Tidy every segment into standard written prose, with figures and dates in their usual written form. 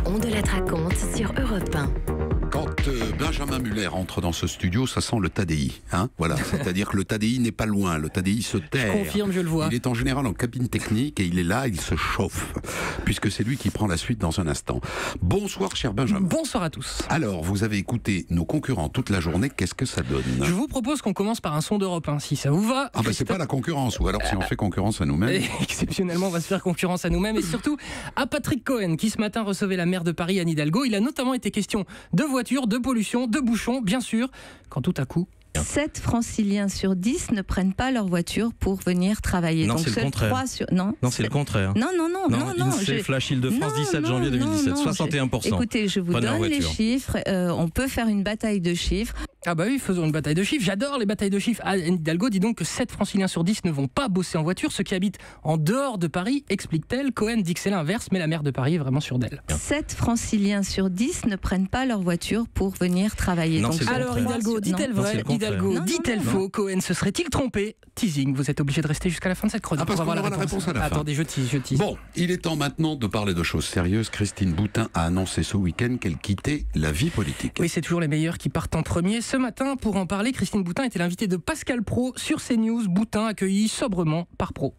On de la raconte sur Europe 1. Quand Benjamin Muller entre dans ce studio, ça sent le TADI. Voilà. C'est-à-dire que le TADI n'est pas loin, le TADI se terre. Je confirme, je le vois. Il est en général en cabine technique et il est là, il se chauffe, puisque c'est lui qui prend la suite dans un instant. Bonsoir, cher Benjamin. Bonsoir à tous. Alors, vous avez écouté nos concurrents toute la journée, qu'est-ce que ça donne ? Je vous propose qu'on commence par un son d'Europe 1, si ça vous va. Ah c'est pas la concurrence, ou alors si on fait concurrence à nous-mêmes. Exceptionnellement, on va se faire concurrence à nous-mêmes et surtout à Patrick Cohen, qui ce matin recevait la maire de Paris, Anne Hidalgo. Il a notamment été question de voitures, de pollution, de bouchons, bien sûr, quand tout à coup... 7 franciliens sur 10 ne prennent pas leur voiture pour venir travailler. Non, donc c'est le contraire. 3 sur... Non, c'est le contraire. Non. INSEE Flash Île-de-France, 17 janvier 2017, 61%. Écoutez, je vous donne les chiffres. On peut faire une bataille de chiffres. Ah bah oui, faisons une bataille de chiffres. J'adore les batailles de chiffres. Anne Hidalgo dit donc que 7 franciliens sur 10 ne vont pas bosser en voiture. Ceux qui habitent en dehors de Paris, explique-t-elle. Cohen dit que c'est l'inverse, mais la maire de Paris est vraiment sûre d'elle. 7 franciliens sur 10 ne prennent pas leur voiture pour venir travailler. Non, donc, alors Hidalgo, dit-elle vrai? Hidalgo, dit-elle faux? Cohen se serait-il trompé? Teasing, vous êtes obligé de rester jusqu'à la fin de cette chronique. Parce qu'on aura la réponse à la fin. Attendez, je tease. Bon, il est temps maintenant de parler de choses sérieuses. Christine Boutin a annoncé ce week-end qu'elle quittait la vie politique. Oui, c'est toujours les meilleurs qui partent en premier. Ce matin, pour en parler, Christine Boutin était l'invitée de Pascal Praud sur CNews. Boutin accueilli sobrement par Praud.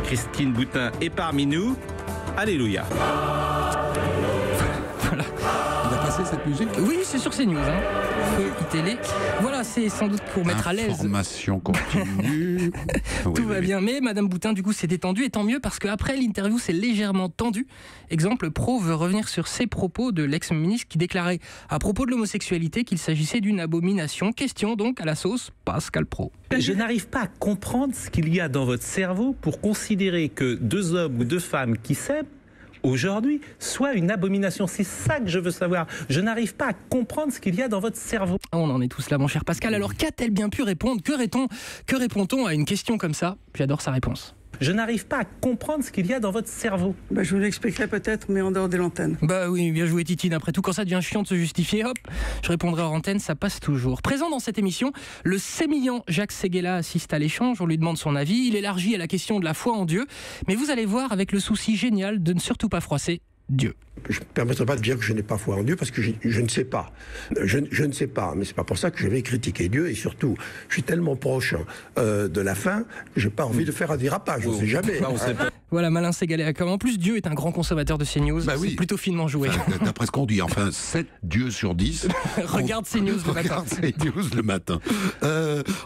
Christine Boutin est parmi nous. Alléluia. Voilà. Il a passé cette musique ? Oui, c'est sur CNews. Télé. Voilà, c'est sans doute pour mettre à l'aise. Information continue. Tout va bien, mais Madame Boutin, du coup, s'est détendue, et tant mieux, parce qu'après l'interview, c'est légèrement tendu. Exemple, Praud veut revenir sur ses propos de l'ex-ministre qui déclarait à propos de l'homosexualité qu'il s'agissait d'une abomination. Question donc à la sauce Pascal Praud. Je n'arrive pas à comprendre ce qu'il y a dans votre cerveau pour considérer que 2 hommes ou 2 femmes qui s'aiment aujourd'hui soit une abomination. C'est ça que je veux savoir. Je n'arrive pas à comprendre ce qu'il y a dans votre cerveau. On en est tous là, mon cher Pascal. Alors qu'a-t-elle bien pu répondre? Que répond-on à une question comme ça? J'adore sa réponse. Je n'arrive pas à comprendre ce qu'il y a dans votre cerveau. Je vous l'expliquerai peut-être, mais en dehors de l'antenne. Bah oui, bien joué Titine. Après tout, quand ça devient chiant de se justifier, hop, je répondrai hors antenne, ça passe toujours. Présent dans cette émission, le sémillant Jacques Séguéla assiste à l'échange, on lui demande son avis, il élargit à la question de la foi en Dieu, mais vous allez voir avec le souci génial de ne surtout pas froisser Dieu. Je ne me permettrai pas de dire que je n'ai pas foi en Dieu parce que je ne sais pas. Je ne sais pas, mais c'est pas pour ça que je vais critiquer Dieu et surtout, je suis tellement proche de la fin que j'ai pas envie de faire un dérapage, on ne sait jamais. Voilà, malin Séguéla. Comme en plus Dieu est un grand consommateur de CNews, c'est plutôt finement joué. D'après ce qu'on dit, 7 dieux sur 10. Regarde CNews le matin. Regarde CNews le matin.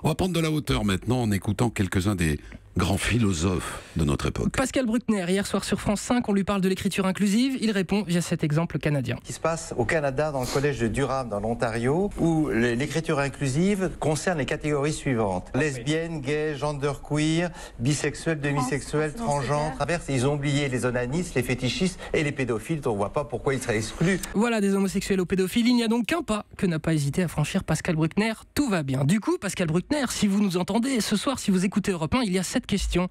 On va prendre de la hauteur maintenant en écoutant quelques-uns des grands philosophes de notre époque. Pascal Bruckner, hier soir sur France 5, on lui parle de l'écriture inclusive. Il répond via cet exemple canadien. Qui se passe au Canada, dans le collège de Durham, dans l'Ontario, où l'écriture inclusive concerne les catégories suivantes. Lesbiennes, gays, genderqueer, bisexuels, demisexuels, transgenres, traverses. Ils ont oublié les onanistes, les fétichistes et les pédophiles. On ne voit pas pourquoi ils seraient exclus. Voilà, des homosexuels aux pédophiles. Il n'y a donc qu'un pas que n'a pas hésité à franchir Pascal Bruckner. Tout va bien. Du coup, Pascal Bruckner, si vous nous entendez ce soir, si vous écoutez Europe 1, il y a cette question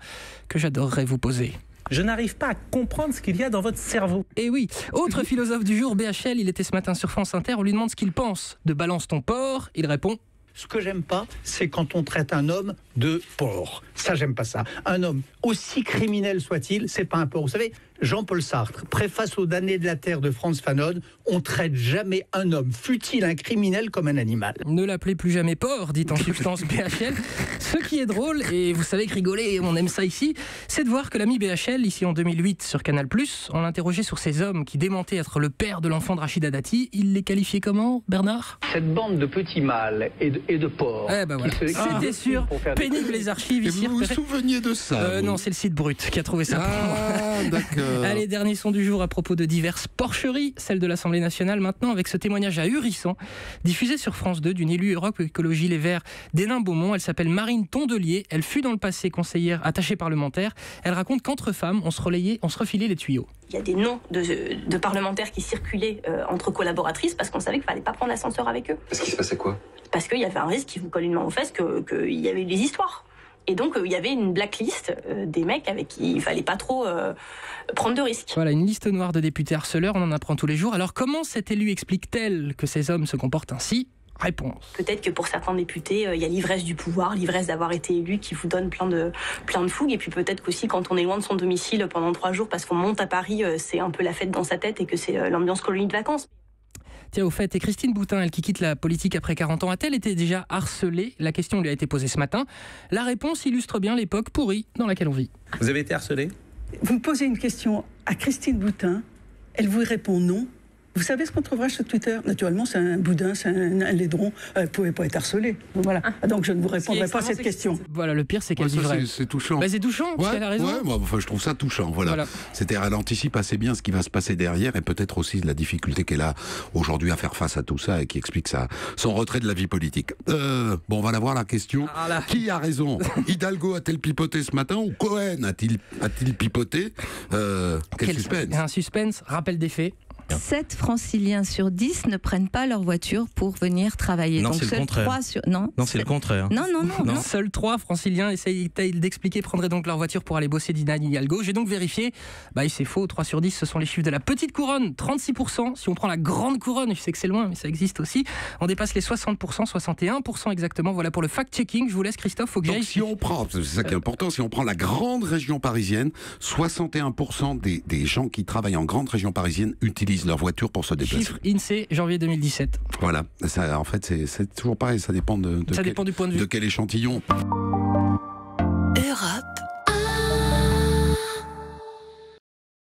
que j'adorerais vous poser. Je n'arrive pas à comprendre ce qu'il y a dans votre cerveau. Et oui, autre philosophe du jour, BHL, il était ce matin sur France Inter, on lui demande ce qu'il pense de Balance ton porc, il répond: ce que j'aime pas, c'est quand on traite un homme de porc. Ça, j'aime pas ça. Un homme, aussi criminel soit-il, c'est pas un porc. Vous savez, Jean-Paul Sartre, préface aux damnés de la terre de Franz Fanon, on traite jamais un homme, fût-il un criminel, comme un animal. Ne l'appelez plus jamais porc, dit en substance BHL. Ce qui est drôle, et vous savez que rigoler, on aime ça ici, c'est de voir que l'ami BHL, ici en 2008 sur Canal+, on l'interrogeait sur ces hommes qui démentaient être le père de l'enfant de Rachida Dati. Il les qualifiait comment, Bernard? Cette bande de petits mâles et de porcs. Eh ben voilà. C'était sûr, pénible les archives ici. Vous vous souveniez de ça Non, c'est le site Brut qui a trouvé ça pour moi. D'accord. Allez, dernier son du jour à propos de diverses porcheries, celle de l'Assemblée nationale maintenant, avec ce témoignage ahurissant, diffusé sur France 2 d'une élue Europe Écologie Les Verts d'Hénin-Beaumont. Elle s'appelle Marine Tondelier, elle fut dans le passé conseillère attachée parlementaire. Elle raconte qu'entre femmes, on se refilait les tuyaux. Il y a des noms de parlementaires qui circulaient entre collaboratrices parce qu'on savait qu'il ne fallait pas prendre l'ascenseur avec eux. Parce qu'il se passait quoi? Parce qu'il y avait un risque qu'ils vous collent une main aux fesses, qu'il y avait des histoires. Et donc, il y avait une blacklist des mecs avec qui il ne fallait pas trop prendre de risques. Voilà, une liste noire de députés harceleurs, on en apprend tous les jours. Alors, comment cette élue explique-t-elle que ces hommes se comportent ainsi? Réponse. Peut-être que pour certains députés, il y a l'ivresse du pouvoir, l'ivresse d'avoir été élu qui vous donne plein de fougue. Et puis peut-être qu'aussi quand on est loin de son domicile pendant 3 jours parce qu'on monte à Paris, c'est un peu la fête dans sa tête et que c'est l'ambiance colonie de vacances. Tiens, au fait, et Christine Boutin, elle qui quitte la politique après 40 ans, a-t-elle été déjà harcelée? La question lui a été posée ce matin. La réponse illustre bien l'époque pourrie dans laquelle on vit. Vous avez été harcelé? Vous me posez une question à Christine Boutin, elle vous répond non. Vous savez ce qu'on trouvera sur Twitter? Naturellement, c'est un boudin, c'est un laidron. Elle ne pouvait pas être harcelée. Voilà. Donc je ne vous répondrai pas à cette question. Voilà, le pire, c'est qu'elle vivrait. C'est touchant. Bah, c'est touchant, parce qu'elle a raison. Ouais, moi, je trouve ça touchant. Voilà. C'est-à-dire, elle anticipe assez bien ce qui va se passer derrière et peut-être aussi la difficulté qu'elle a aujourd'hui à faire face à tout ça et qui explique son retrait de la vie politique. Bon, on va la voir la question. Qui a raison? Hidalgo a-t-elle pipoté ce matin ou Cohen a-t-il pipoté? Quel suspense. Un suspense, rappel des faits. 7 franciliens sur 10 ne prennent pas leur voiture pour venir travailler. Non, donc c'est le contraire. 3 sur... Non, c'est le contraire. Non. Seuls 3 franciliens essayent d'expliquer prendraient donc leur voiture pour aller bosser d'Anne Hidalgo. J'ai donc vérifié. Et c'est faux. 3 sur 10, ce sont les chiffres de la petite couronne. 36%. Si on prend la grande couronne, je sais que c'est loin, mais ça existe aussi. On dépasse les 60%, 61% exactement. Voilà pour le fact-checking. Je vous laisse, Christophe. Faut que donc si on prend, c'est ça qui est important, si on prend la grande région parisienne, 61% des gens qui travaillent en grande région parisienne utilisent leur voiture pour se déplacer. Chiffre INSEE, janvier 2017. Voilà, ça, en fait c'est toujours pareil, ça dépend du point de vue. De quel échantillon. Europe